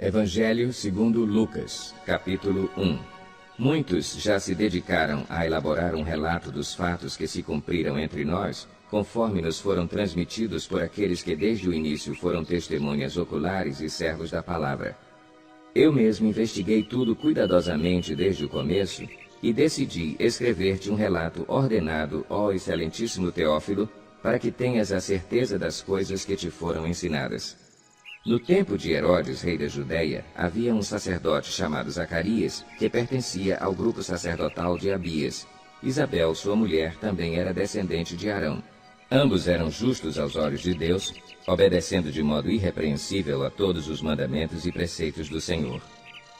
Evangelho segundo Lucas, capítulo 1. Muitos já se dedicaram a elaborar um relato dos fatos que se cumpriram entre nós, conforme nos foram transmitidos por aqueles que desde o início foram testemunhas oculares e servos da palavra. Eu mesmo investiguei tudo cuidadosamente desde o começo e decidi escrever-te um relato ordenado, ó excelentíssimo Teófilo, para que tenhas a certeza das coisas que te foram ensinadas. No tempo de Herodes, rei da Judéia, havia um sacerdote chamado Zacarias, que pertencia ao grupo sacerdotal de Abias. Isabel, sua mulher, também era descendente de Arão. Ambos eram justos aos olhos de Deus, obedecendo de modo irrepreensível a todos os mandamentos e preceitos do Senhor.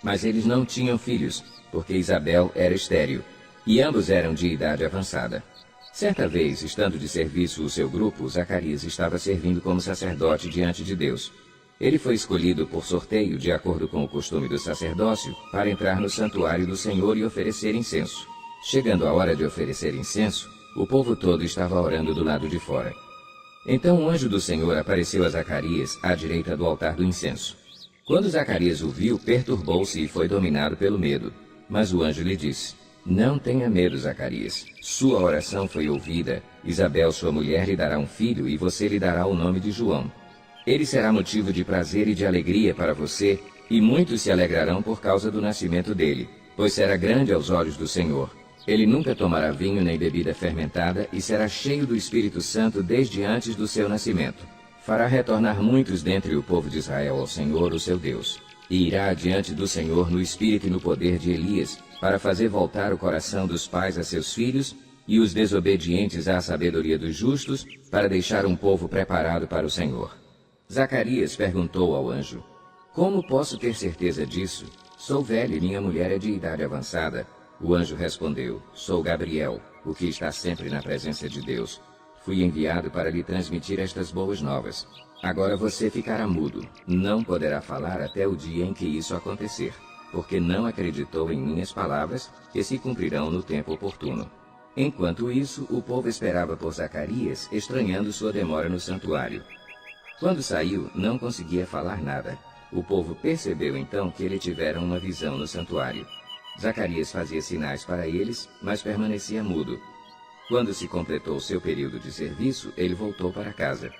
Mas eles não tinham filhos, porque Isabel era estéril, e ambos eram de idade avançada. Certa vez, estando de serviço o seu grupo, Zacarias estava servindo como sacerdote diante de Deus. Ele foi escolhido por sorteio, de acordo com o costume do sacerdócio, para entrar no santuário do Senhor e oferecer incenso. Chegando a hora de oferecer incenso, o povo todo estava orando do lado de fora. Então um anjo do Senhor apareceu a Zacarias à direita do altar do incenso. Quando Zacarias o viu, perturbou-se e foi dominado pelo medo. Mas o anjo lhe disse: "Não tenha medo, Zacarias. Sua oração foi ouvida. Isabel, sua mulher, lhe dará um filho e você lhe dará o nome de João. Ele será motivo de prazer e de alegria para você, e muitos se alegrarão por causa do nascimento dele, pois será grande aos olhos do Senhor. Ele nunca tomará vinho nem bebida fermentada e será cheio do Espírito Santo desde antes do seu nascimento. Fará retornar muitos dentre o povo de Israel ao Senhor, o seu Deus, e irá adiante do Senhor no espírito e no poder de Elias, para fazer voltar o coração dos pais a seus filhos e os desobedientes à sabedoria dos justos, para deixar um povo preparado para o Senhor." Zacarias perguntou ao anjo: "Como posso ter certeza disso? Sou velho e minha mulher é de idade avançada." O anjo respondeu: "Sou Gabriel, o que está sempre na presença de Deus. Fui enviado para lhe transmitir estas boas novas. Agora você ficará mudo, não poderá falar até o dia em que isso acontecer, porque não acreditou em minhas palavras, que se cumprirão no tempo oportuno." Enquanto isso, o povo esperava por Zacarias, estranhando sua demora no santuário. Quando saiu, não conseguia falar nada. O povo percebeu então que ele tivera uma visão no santuário. Zacarias fazia sinais para eles, mas permanecia mudo. Quando se completou seu período de serviço, ele voltou para casa.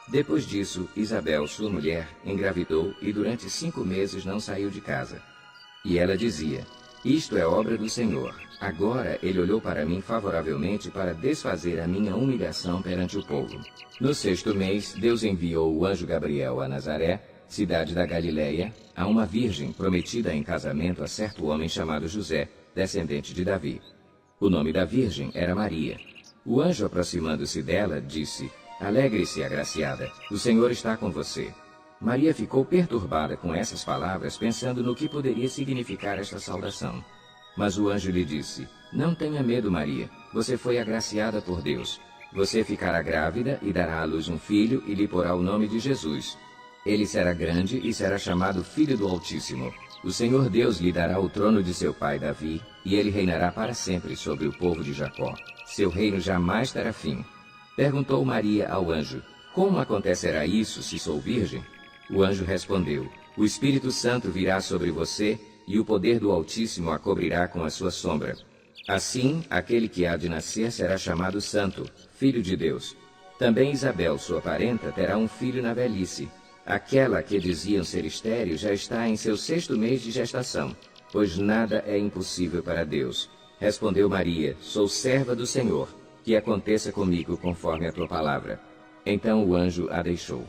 Depois disso, Isabel, sua mulher, engravidou e durante 5 meses não saiu de casa. E ela dizia: "Isto é obra do Senhor. Agora ele olhou para mim favoravelmente para desfazer a minha humilhação perante o povo." No 6º mês, Deus enviou o anjo Gabriel a Nazaré, cidade da Galileia, a uma virgem prometida em casamento a certo homem chamado José, descendente de Davi. O nome da virgem era Maria. O anjo, aproximando-se dela, disse: "Alegre-se, agraciada, o Senhor está com você." Maria ficou perturbada com essas palavras, pensando no que poderia significar esta saudação. Mas o anjo lhe disse: "Não tenha medo, Maria, você foi agraciada por Deus. Você ficará grávida e dará à luz um filho e lhe porá o nome de Jesus. Ele será grande e será chamado Filho do Altíssimo. O Senhor Deus lhe dará o trono de seu pai Davi, e ele reinará para sempre sobre o povo de Jacó. Seu reino jamais terá fim." Perguntou Maria ao anjo: "Como acontecerá isso, se sou virgem?" O anjo respondeu: "O Espírito Santo virá sobre você, e o poder do Altíssimo a cobrirá com a sua sombra. Assim, aquele que há de nascer será chamado Santo, Filho de Deus. Também Isabel, sua parenta, terá um filho na velhice. Aquela que diziam ser estéril já está em seu 6º mês de gestação, pois nada é impossível para Deus." Respondeu Maria: "Sou serva do Senhor, que aconteça comigo conforme a tua palavra." Então o anjo a deixou.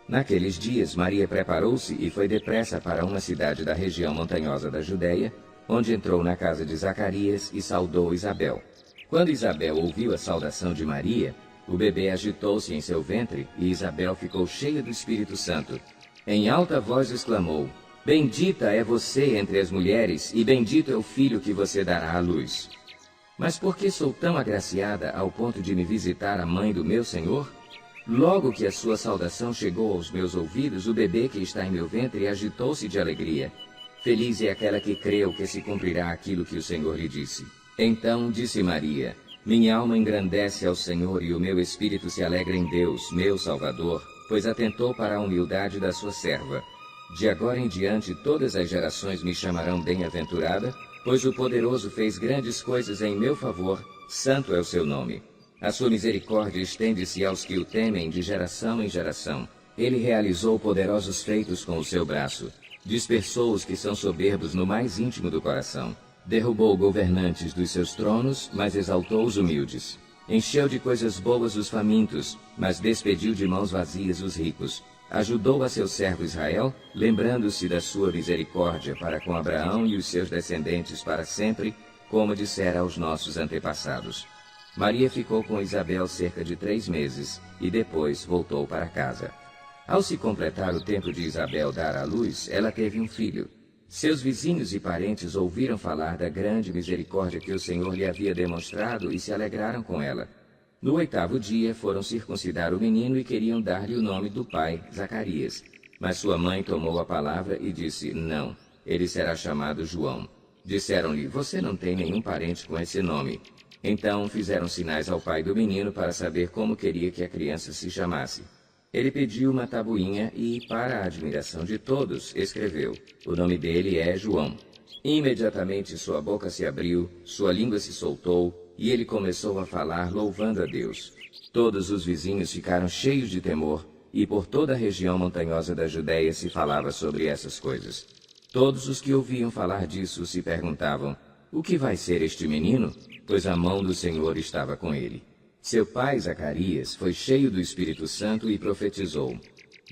Naqueles dias, Maria preparou-se e foi depressa para uma cidade da região montanhosa da Judéia, onde entrou na casa de Zacarias e saudou Isabel. Quando Isabel ouviu a saudação de Maria, o bebê agitou-se em seu ventre e Isabel ficou cheia do Espírito Santo. Em alta voz exclamou: "Bendita é você entre as mulheres, e bendito é o filho que você dará à luz. Mas por que sou tão agraciada ao ponto de me visitar a mãe do meu Senhor? Logo que a sua saudação chegou aos meus ouvidos, o bebê que está em meu ventre agitou-se de alegria. Feliz é aquela que creu que se cumprirá aquilo que o Senhor lhe disse." Então disse Maria: "Minha alma engrandece ao Senhor e o meu espírito se alegra em Deus, meu Salvador, pois atentou para a humildade da sua serva. De agora em diante todas as gerações me chamarão bem-aventurada, pois o Poderoso fez grandes coisas em meu favor, santo é o seu nome. A sua misericórdia estende-se aos que o temem de geração em geração. Ele realizou poderosos feitos com o seu braço. Dispersou os que são soberbos no mais íntimo do coração. Derrubou governantes dos seus tronos, mas exaltou os humildes. Encheu de coisas boas os famintos, mas despediu de mãos vazias os ricos. Ajudou a seu servo Israel, lembrando-se da sua misericórdia para com Abraão e os seus descendentes para sempre, como dissera aos nossos antepassados. Maria ficou com Isabel cerca de 3 meses, e depois voltou para casa. Ao se completar o tempo de Isabel dar à luz, ela teve um filho. Seus vizinhos e parentes ouviram falar da grande misericórdia que o Senhor lhe havia demonstrado e se alegraram com ela. No 8º dia foram circuncidar o menino e queriam dar-lhe o nome do pai, Zacarias. Mas sua mãe tomou a palavra e disse, não, ele será chamado João. Disseram-lhe, você não tem nenhum parente com esse nome. Então fizeram sinais ao pai do menino para saber como queria que a criança se chamasse. Ele pediu uma tabuinha e, para a admiração de todos, escreveu, o nome dele é João. Imediatamente sua boca se abriu, sua língua se soltou, e ele começou a falar louvando a Deus. Todos os vizinhos ficaram cheios de temor, e por toda a região montanhosa da Judéia se falava sobre essas coisas. Todos os que ouviam falar disso se perguntavam, o que vai ser este menino? Pois a mão do Senhor estava com ele. Seu pai, Zacarias, foi cheio do Espírito Santo e profetizou,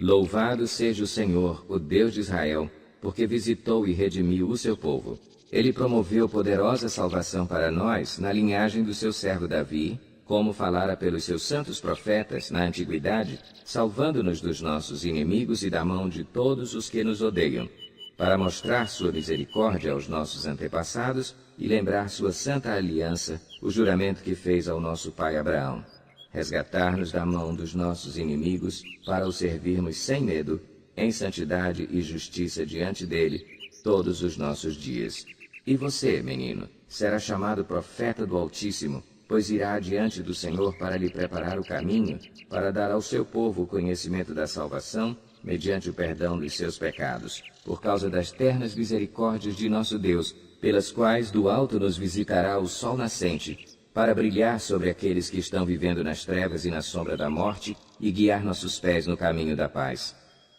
louvado seja o Senhor, o Deus de Israel, porque visitou e redimiu o seu povo. Ele promoveu poderosa salvação para nós na linhagem do seu servo Davi, como falara pelos seus santos profetas na antiguidade, salvando-nos dos nossos inimigos e da mão de todos os que nos odeiam, para mostrar sua misericórdia aos nossos antepassados e lembrar sua santa aliança, o juramento que fez ao nosso pai Abraão, resgatar-nos da mão dos nossos inimigos para o servirmos sem medo, em santidade e justiça diante dele, todos os nossos dias. E você, menino, será chamado profeta do Altíssimo, pois irá adiante do Senhor para lhe preparar o caminho, para dar ao seu povo o conhecimento da salvação, mediante o perdão dos seus pecados, por causa das ternas misericórdias de nosso Deus, pelas quais do alto nos visitará o sol nascente, para brilhar sobre aqueles que estão vivendo nas trevas e na sombra da morte, e guiar nossos pés no caminho da paz.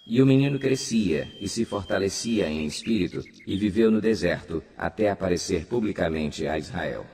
E o menino crescia e se fortalecia em espírito, e viveu no deserto, até aparecer publicamente a Israel.